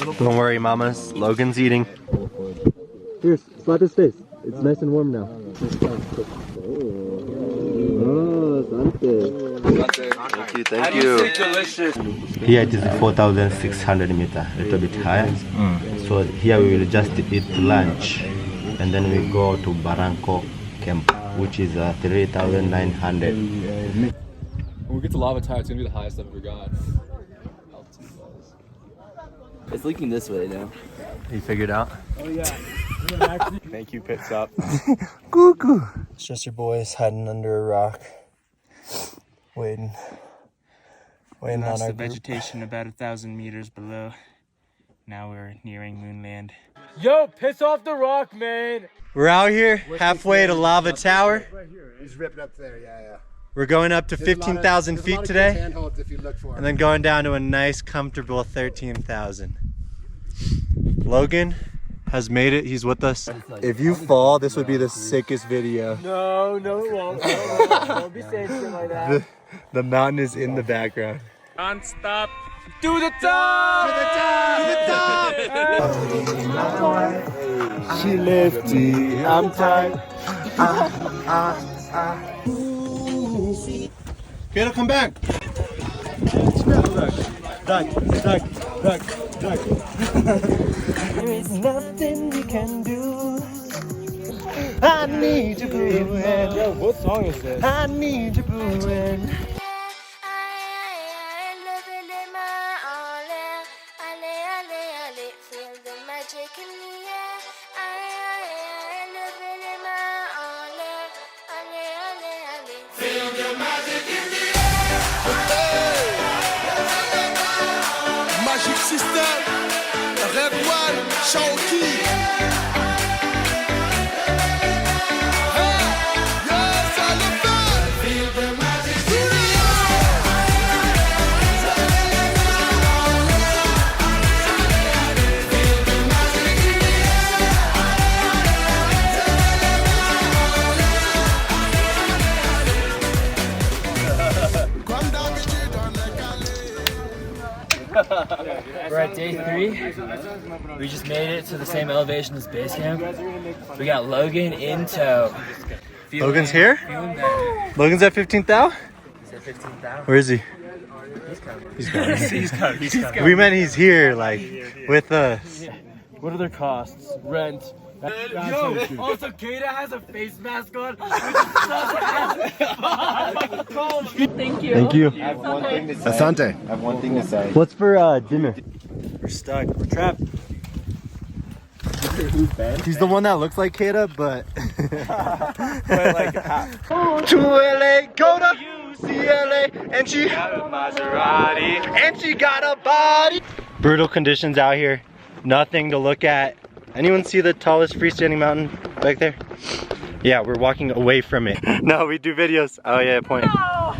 Don't worry, mamas. Logan's eating. Here, slap his face. It's nice and warm now. Oh, Thank you, thank you. Here it is 4,600 meter, a little bit higher. So here we will just eat lunch, and then we go to Barranco camp, which is 3,900. When we get to Lava Tower, it's gonna be the highest I've ever got. It's leaking this way now. You figured out? Oh yeah. Thank you, pit stop. Cuckoo. It's just your boys hiding under a rock, waiting on our the vegetation about 1,000 meters below. Now we're nearing Moonland. Yo, piss off the rock, man. We're out here halfway to Lava Tower. He's ripping up there, yeah. We're going up to 15,000 feet today, Handholds if you look for and then going down to a nice, comfortable 13,000. Logan has made it. He's with us. If you fall, this would be the sickest video. No, it won't. Don't be saying shit like that. The mountain is in the background. Non-stop to the top! To the top! She lifty, I'm tight. Kayla, come back. Duck. There is nothing you can do. I need you, boo. Yo, what song is this? I need you, boo. Magic System, Red One, Shawty. Yes, I love that. Feel the magic. We're at day 3. We just made it to the same elevation as base camp. We got Logan in tow. Logan's here? Logan's at 15,000? He's at 15,000. Where is he? He's coming. He's coming. We meant he's here, like, with us. What are their costs? Rent. Yo, also Kata has a face mask on. Thank you. I have one thing to say. Asante. I have one thing to say. What's for dinner? We're stuck. We're trapped. He's the one that looks like Kata, but like to LA, go to UCLA, and she got a Maserati, and she got a body. Brutal conditions out here. Nothing to look at. Anyone see the tallest freestanding mountain back there? Yeah, we're walking away from it. No, we do videos. Oh yeah, point. No.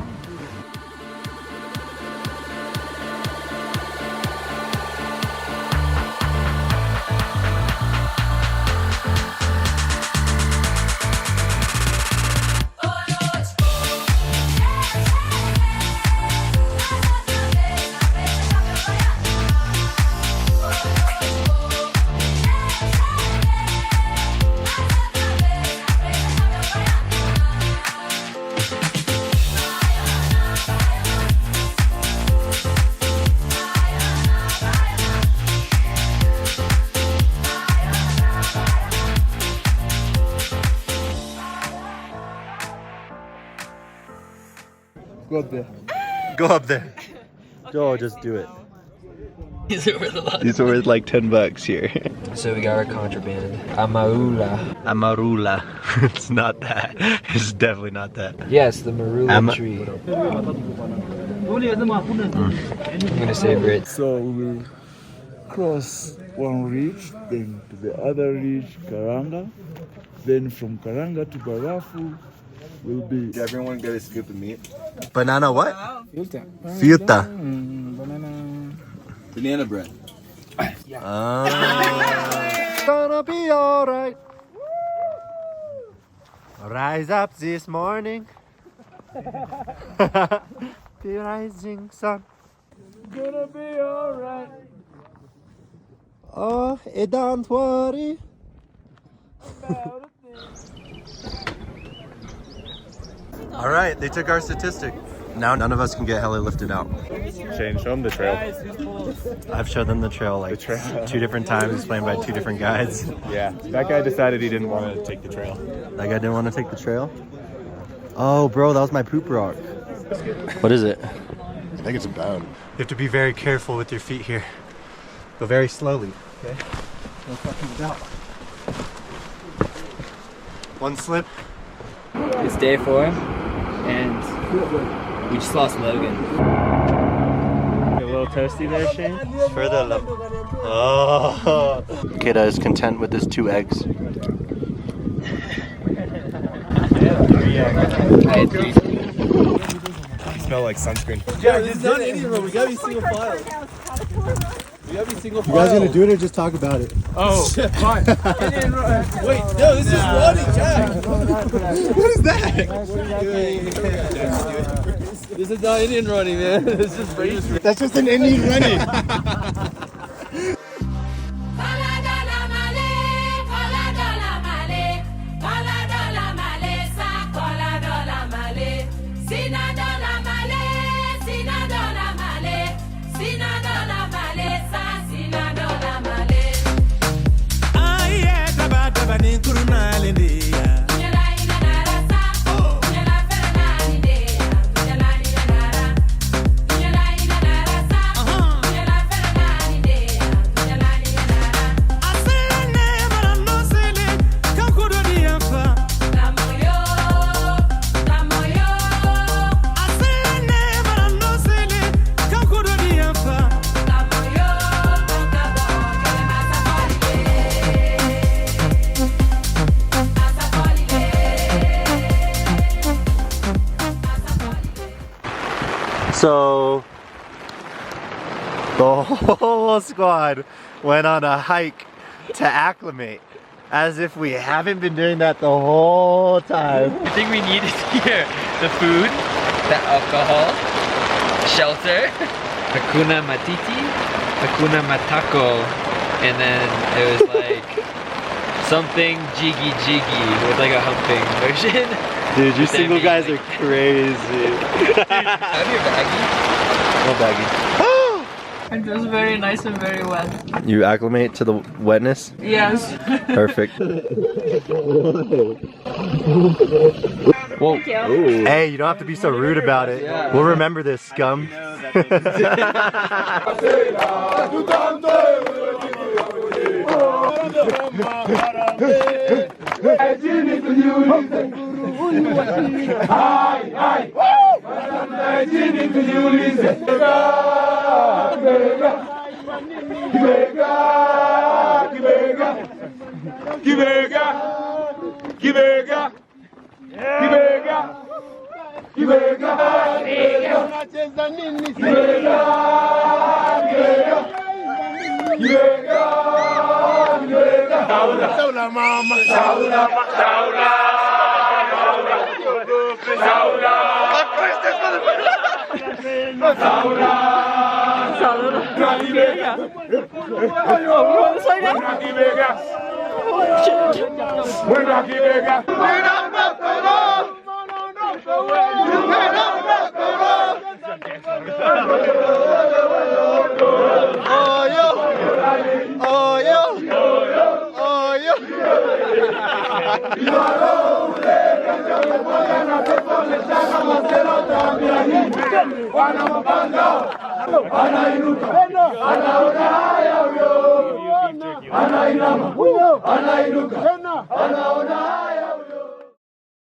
Go up there. Go up there. Go, just do it. These are worth a lot. These are worth like $10 here. So we got our contraband. Amarula. Amarula. It's not that. It's definitely not that. Yes, the marula tree. I'm gonna savor it. So we will cross one ridge, then to the other ridge, Karanga. Then from Karanga to Barafu will be. Did everyone get a scoop of meat? Banana what? Filter. Filter. Banana bread. Gonna be alright. Rise up this morning. The rising sun. Gonna be alright. Oh, don't worry. All right, they took our statistic. Now none of us can get heli lifted out. Shane, show them the trail. I've showed them the trail like 2 different times, explained by 2 different guides. Yeah, that guy decided he didn't want to take the trail. That guy didn't want to take the trail? Oh, bro, that was my poop rock. What is it? I think it's a bone. You have to be very careful with your feet here. Go very slowly, okay? No fucking doubt. One slip. It's day 4, and we just lost Logan. A little toasty there, Shane? Further love. Oh. Kida is content with his 2 eggs. You smell like sunscreen. Yeah, it's not Indian road. We gotta be single file. We gotta be single file. You guys gonna do it or just talk about it? Oh, fine. Wait, no, this is running, Jack. What is that? This is not Indian running, man. This is race. That's just an Indian running. So the whole squad went on a hike to acclimate, as if we haven't been doing that the whole time. I think we needed here the food, the alcohol, shelter, Hakuna Matiti, Hakuna Matako, and then it was like something jiggy jiggy with like a humping version. Dude, you With single them guys being are crazy. Have your baggie? No baggy. It was very nice and very wet. You acclimate to the wetness? Yes. Perfect. Whoa. Hey, you don't have to be so rude about it. Yeah. We'll remember this, scum. Anainuka.